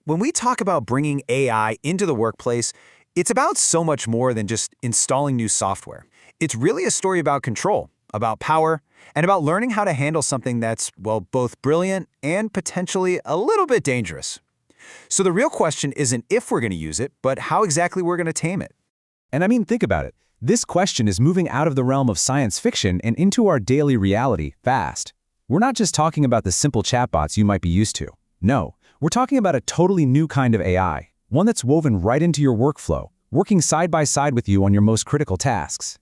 When we talk about bringing AI into the workplace, it's about so much more than just installing new software. It's really a story about control, about power, and about learning how to handle something that's, well, both brilliant and potentially a little bit dangerous. So the real question isn't if we're going to use it, but how exactly we're going to tame it. And I mean, think about it. This question is moving out of the realm of science fiction and into our daily reality fast. We're not just talking about the simple chatbots you might be used to. No, we're talking about a totally new kind of AI, one that's woven right into your workflow, working side by side with you on your most critical tasks.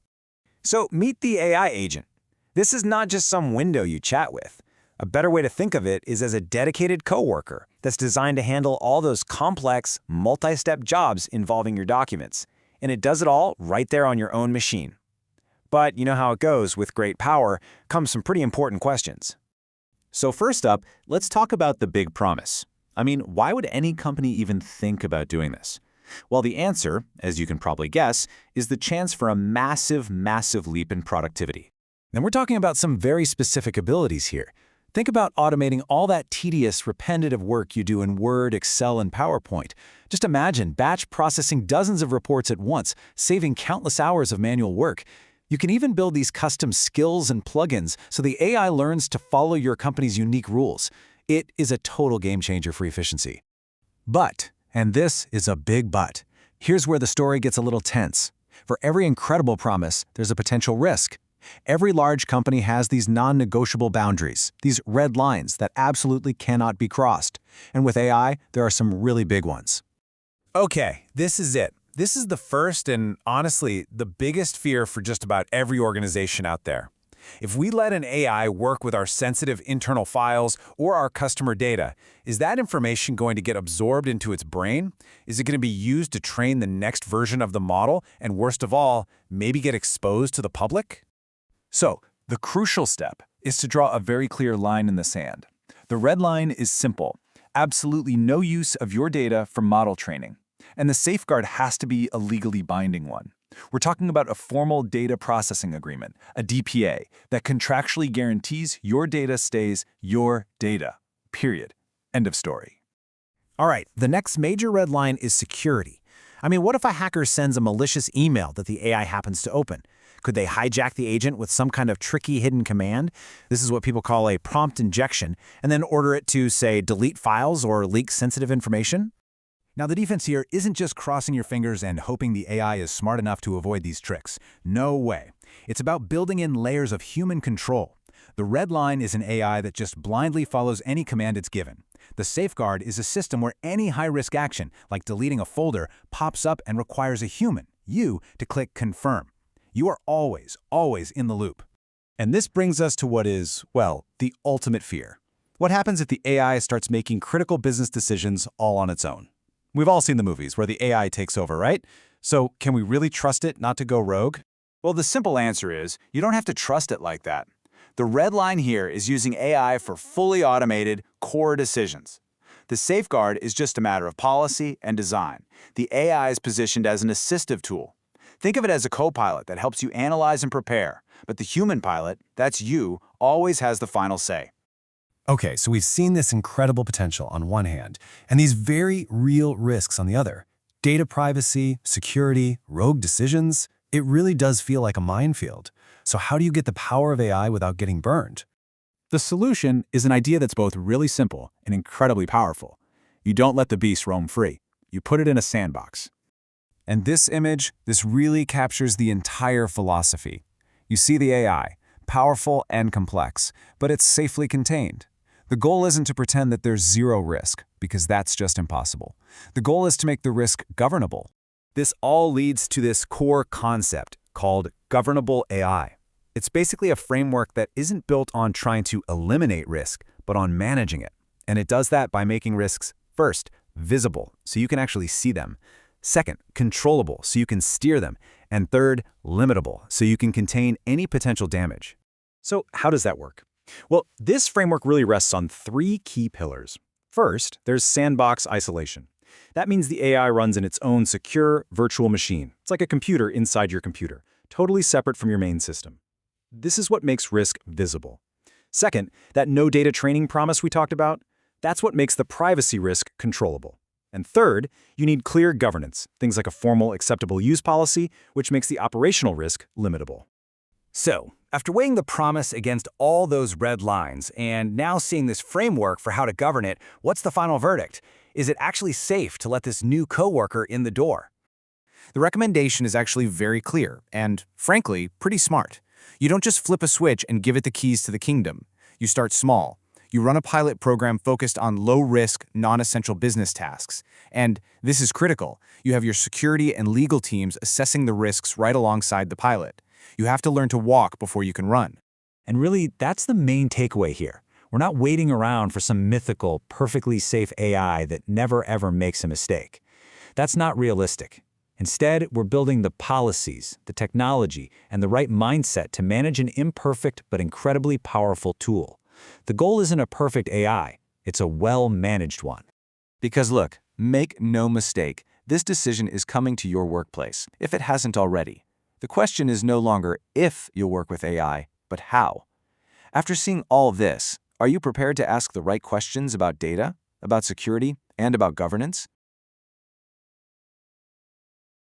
So meet the AI agent. This is not just some window you chat with. A better way to think of it is as a dedicated coworker that's designed to handle all those complex, multi-step jobs involving your documents. And it does it all right there on your own machine. But you know how it goes, with great power comes some pretty important questions. So first up, let's talk about the big promise. I mean, why would any company even think about doing this? Well, the answer, as you can probably guess, is the chance for a massive, massive leap in productivity. And we're talking about some very specific abilities here. Think about automating all that tedious, repetitive work you do in Word, Excel, and PowerPoint. Just imagine batch processing dozens of reports at once, saving countless hours of manual work. You can even build these custom skills and plugins so the AI learns to follow your company's unique rules. It is a total game changer for efficiency. But, and this is a big but, here's where the story gets a little tense. For every incredible promise, there's a potential risk. Every large company has these non-negotiable boundaries, these red lines that absolutely cannot be crossed. And with AI, there are some really big ones. Okay, this is it. This is the first and, honestly, the biggest fear for just about every organization out there. If we let an AI work with our sensitive internal files or our customer data, is that information going to get absorbed into its brain? Is it going to be used to train the next version of the model and, worst of all, maybe get exposed to the public? So, the crucial step is to draw a very clear line in the sand. The red line is simple: absolutely no use of your data for model training. And the safeguard has to be a legally binding one. We're talking about a formal data processing agreement, a DPA, that contractually guarantees your data stays your data. Period. End of story. All right, the next major red line is security. I mean, what if a hacker sends a malicious email that the AI happens to open? Could they hijack the agent with some kind of tricky hidden command? This is what people call a prompt injection, and then order it to, say, delete files or leak sensitive information? Now, the defense here isn't just crossing your fingers and hoping the AI is smart enough to avoid these tricks. No way. It's about building in layers of human control. The red line is an AI that just blindly follows any command it's given. The safeguard is a system where any high-risk action, like deleting a folder, pops up and requires a human, you, to click confirm. You are always, always in the loop. And this brings us to what is, well, the ultimate fear. What happens if the AI starts making critical business decisions all on its own? We've all seen the movies where the AI takes over, right? So can we really trust it not to go rogue? Well, the simple answer is you don't have to trust it like that. The red line here is using AI for fully automated core decisions. The safeguard is just a matter of policy and design. The AI is positioned as an assistive tool. Think of it as a co-pilot that helps you analyze and prepare, but the human pilot, that's you, always has the final say. Okay, so we've seen this incredible potential on one hand, and these very real risks on the other. Data privacy, security, rogue decisions. It really does feel like a minefield. So how do you get the power of AI without getting burned? The solution is an idea that's both really simple and incredibly powerful. You don't let the beast roam free. You put it in a sandbox. And this image, this really captures the entire philosophy. You see the AI, powerful and complex, but it's safely contained. The goal isn't to pretend that there's zero risk, because that's just impossible. The goal is to make the risk governable. This all leads to this core concept called governable AI. It's basically a framework that isn't built on trying to eliminate risk, but on managing it. And it does that by making risks, first, visible, so you can actually see them. Second, controllable, so you can steer them. And third, limitable, so you can contain any potential damage. So how does that work? Well, this framework really rests on three key pillars. First, there's sandbox isolation. That means the AI runs in its own secure virtual machine. It's like a computer inside your computer, totally separate from your main system. This is what makes risk visible. Second, that no data training promise we talked about, That's what makes the privacy risk controllable. And third, you need clear governance, things like a formal acceptable use policy, which makes the operational risk limitable. So, after weighing the promise against all those red lines and now seeing this framework for how to govern it, what's the final verdict? Is it actually safe to let this new coworker in the door? The recommendation is actually very clear and, frankly, pretty smart. You don't just flip a switch and give it the keys to the kingdom. You start small. You run a pilot program focused on low-risk, non-essential business tasks. And this is critical. You have your security and legal teams assessing the risks right alongside the pilot. You have to learn to walk before you can run. And really, that's the main takeaway here. We're not waiting around for some mythical, perfectly safe AI that never ever makes a mistake. That's not realistic. Instead, we're building the policies, the technology, and the right mindset to manage an imperfect but incredibly powerful tool. The goal isn't a perfect AI, it's a well-managed one. Because look, make no mistake, this decision is coming to your workplace, if it hasn't already. The question is no longer if you'll work with AI, but how. After seeing all of this, are you prepared to ask the right questions about data, about security, and about governance?